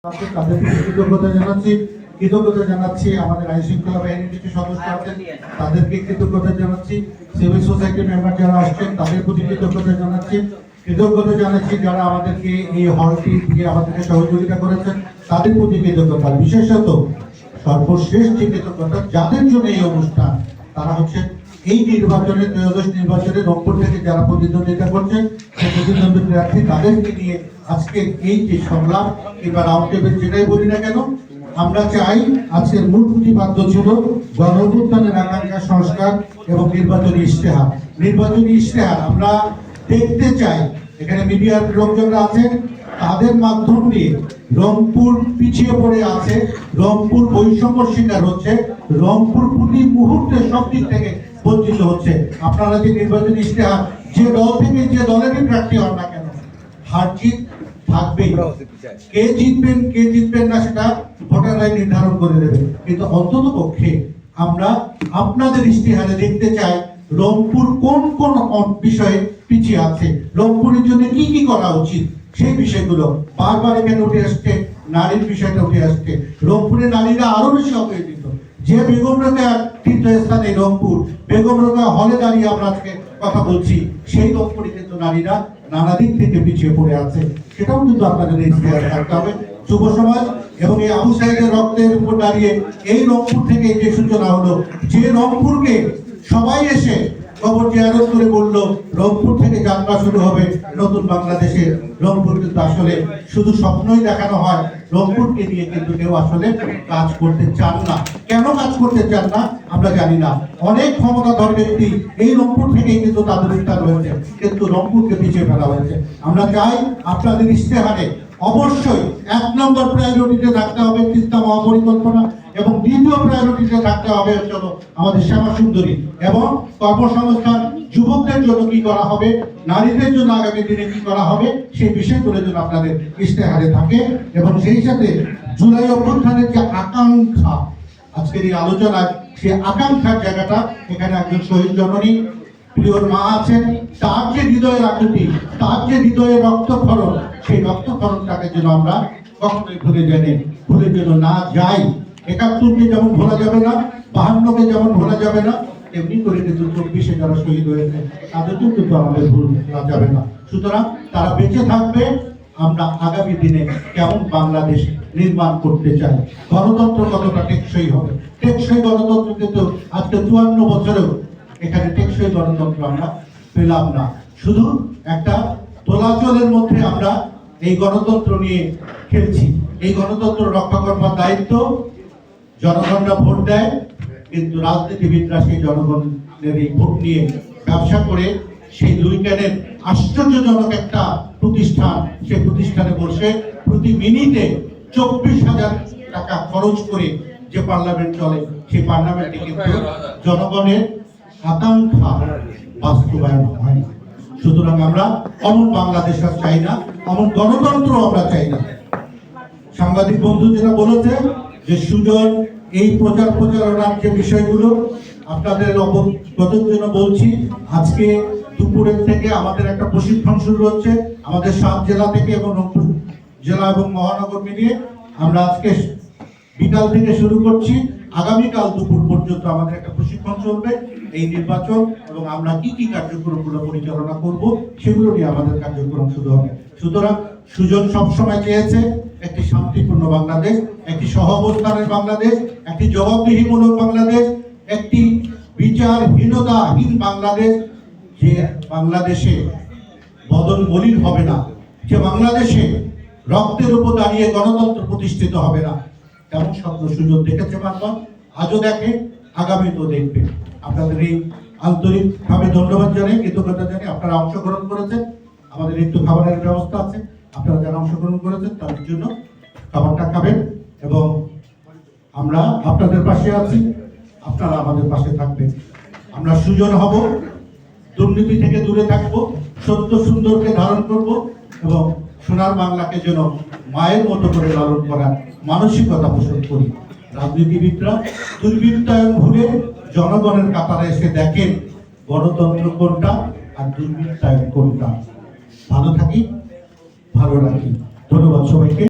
তাদেরকে কৃতজ্ঞতা জানাচ্ছি আমাদের আইন শৃঙ্খলা বাহিনীর কিছু সদস্য আছেন, তাদেরকে কৃতজ্ঞতা জানাচ্ছি। সিভিল সোসাইটি মেম্বার যারা আসছেন তাদের প্রতি কৃতজ্ঞতা জানাচ্ছি যারা আমাদেরকে এই হলটি দিয়ে আমাদেরকে সহযোগিতা করেছেন তাদের প্রতি কৃতজ্ঞতা। বিশেষত সর্বশেষ যে কৃতজ্ঞতা যাদের জন্য এই অনুষ্ঠান, তারা হচ্ছে এই নির্বাচনে ত্রয়োদশ নির্বাচনে রংপুর থেকে যারা প্রতিদ্বন্দ্বিতা করছেন সেই প্রতিদ্বন্দ্বী প্রার্থী তাদেরকে নিয়ে আজকে এই যে সংলাপ কিংবা রাউন্ড টেবিল যেটাই বলি না কেন, আমরা চাই আজকের মূল প্রতিপাদ্য ছিল গণঅভ্যুত্থানের আকাঙ্ক্ষা সংস্কার এবং নির্বাচনী ইশতেহার আমরা দেখতে চাই। এখানে মিডিয়ার লোকজনরা আছেন, তাদের মাধ্যম দিয়ে রংপুর পিছিয়ে পড়ে আছে, রংপুর বৈষম্য শিকার হচ্ছে, রংপুর প্রতি মুহূর্তে সব দিক থেকে বঞ্চিত হচ্ছে। আপনারা যে নির্বাচনী ইশতেহার যে দল থেকে যে দলেরই প্রার্থী হন না কেন, হার জিত থাকবেই। কে জিতবেন না সেটা ভোটাররাই নির্ধারণ করে দেবে, কিন্তু অন্তত পক্ষে আমরা আপনাদের ইশতেহারে দেখতে চাই রংপুর কোন কোন বিষয়ে পিছিয়ে আছে, রংপুরের জন্য কি কি করা উচিত সেই বিষয়গুলো বারবার এখানে উঠে আসছে। নারীর বিষয়টা উঠে আসছে, রংপুরের নারীরা আরো বেশি অবহেলিত। যে বেগম রোকেয়া তীর্থস্থানে রংপুর, বেগম রোকেয়া হলে দাঁড়িয়ে আমরা আজকে কথা বলছি, সেই রংপুরে কিন্তু নারীরা নানা দিক থেকে পিছিয়ে পড়ে আছে। সেটাও কিন্তু আপনাদের ইশতেহারে থাকতে হবে। যুব সমাজ এবং এই আবু সাইদের রক্তের উপর দাঁড়িয়ে এই রংপুর থেকে এই যে সূচনা হলো, যে রংপুরকে সবাই এসে খবর জিয়ারত করে বললো রংপুর থেকে যাত্রা শুরু হবে নতুন বাংলাদেশে। রংপুর কিন্তু আসলে শুধু স্বপ্নই দেখানো হয়, রংপুরকে নিয়ে কিন্তু কেউ আসলে কাজ করতে চান না। কেন কাজ করতে চান না আমরা জানি না। অনেক ক্ষমতাধর ব্যক্তি এই রংপুর থেকেই কিন্তু তাদের উত্থান হয়েছে, কিন্তু রংপুরকে পিছিয়ে ফেলা হয়েছে। আমরা চাই আপনাদের ইশতেহারে অবশ্যই 1 নম্বর প্রায়োরিটিতে থাকতে হবে তিস্তা মহাপরিকল্পনা, এবং 2য় প্রায়োরিটিতে থাকতে হবে চলো আমাদের শ্যামা সুন্দরী এবং কর্মসংস্থান। যুবকদের জন্য কি করা হবে, নারীদের জন্য আগামী দিনে কি করা হবে, সেই বিষয়গুলোর জন্য আপনাদের ইশতেহারে থাকে। এবং সেই সাথে জুলাই অভ্যুত্থানের যে আকাঙ্ক্ষা, আজকের এই আলোচনায় সেই আকাঙ্ক্ষার জায়গাটা, এখানে একজন শহীদ জননী প্রিয়র মা আছেন, তার যে হৃদয়ের আকুতি, তার যে হৃদয়ের রক্তক্ষরণ, সেই রক্তক্ষরণটাকে যেন আমরা কখনোই ভুলে যেন না যাই। 71কে যেমন ভোলা যাবে না, 52কে যেমন ভোলা যাবে না, এমনি করে কিন্তু 24-এ যারা শহীদ হয়েছে তাদেরকেও কিন্তু আমাদের ভোলা যাবে না। সুতরাং তারা বেঁচে থাকবে। আমরা আগামী দিনে কেমন বাংলাদেশ নির্মাণ করতে চাই, গণতন্ত্র কতটা টেকসই হবে। টেকসই গণতন্ত্র কিন্তু আজকে 54 বছরেও এখানে টেকসই গণতন্ত্র আমরা পেলাম না। শুধু একটা দোলাচলের মধ্যে আমরা এই গণতন্ত্র নিয়ে খেলছি। এই গণতন্ত্র রক্ষা করবার দায়িত্ব জনগণরা ভোট দেয়, কিন্তু রাজনীতিবিদরা সেই জনগণের এই ভোট নিয়ে ব্যবসা করে সেই লুইকানের আশ্চর্যজনক একটা প্রতিষ্ঠান, সেই প্রতিষ্ঠানে বসে প্রতি মিনিটে 24,000 টাকা খরচ করে যে পার্লামেন্ট চলে, সেই পার্লামেন্টে কিন্তু জনগণের আকাঙ্ক্ষা বাস্তবায়ন হয় না। সুতরাং আমরা অমন বাংলাদেশ চাই না, অমন গণতন্ত্র আমরা চাই না। সাংবাদিক বন্ধু যেটা বলেছে যে সুজন এই প্রচারণার যে বিষয়গুলো আপনাদের অবগতের জন্য বলছি, আজকে দুপুরের থেকে আমাদের একটা প্রশিক্ষণ শুরু হচ্ছে আমাদের 7 জেলা থেকে এবং রংপুর জেলা এবং মহানগর মিলিয়ে। আমরা আজকে বিকাল থেকে শুরু করছি, আগামীকাল দুপুর পর্যন্ত আমাদের একটা প্রশিক্ষণ চলবে এই নির্বাচন এবং আমরা কি কি কার্যক্রমগুলো পরিচালনা করব সেগুলো নিয়ে আমাদের কার্যক্রম শুরু হবে। সুতরাং সুজন সবসময় চেয়েছে একটি শান্তিপূর্ণ বাংলাদেশ, একটি সহাবস্থানের বাংলাদেশ, একটি জবাবদিহিমূলক বাংলাদেশ, একটি বিচারহীনতাহীন বাংলাদেশ, যে বাংলাদেশে বদল মলিন হবে না, যে বাংলাদেশে রক্তের উপর দাঁড়িয়ে গণতন্ত্র প্রতিষ্ঠিত হবে না। তেমন স্বপ্ন সুযোগ দেখেছে বারবার, আজও দেখে, আগামীতেও দেখবে। আপনাদের এই আন্তরিকভাবে ধন্যবাদ জানাই, কৃতজ্ঞতা জানাই। আপনারা অংশগ্রহণ করেছেন, আমাদের একটু খাবারের ব্যবস্থা আছে, আপনারা যারা অংশগ্রহণ করেছেন তাদের জন্য খাবারটা খাবেন এবং আমরা আপনাদের পাশে আছি, আপনারা আমাদের পাশে থাকবেন। আমরা সুজন হব, দুর্নীতি থেকে দূরে থাকব, সত্য সুন্দরকে ধারণ করব এবং সোনার বাংলাকে যেন মায়ের মতো করে লালন করার মানসিকতা পোষণ করি। রাজনীতিবিদরা দুর্বৃত্তায়ন ভুলে জনগণের কাতারে এসে দেখেন গণতন্ত্র কোনটা আর দুর্বৃত্তায়ন কোনটা। ভালো থাকি, ভালো রাখি। ধন্যবাদ সবাইকে।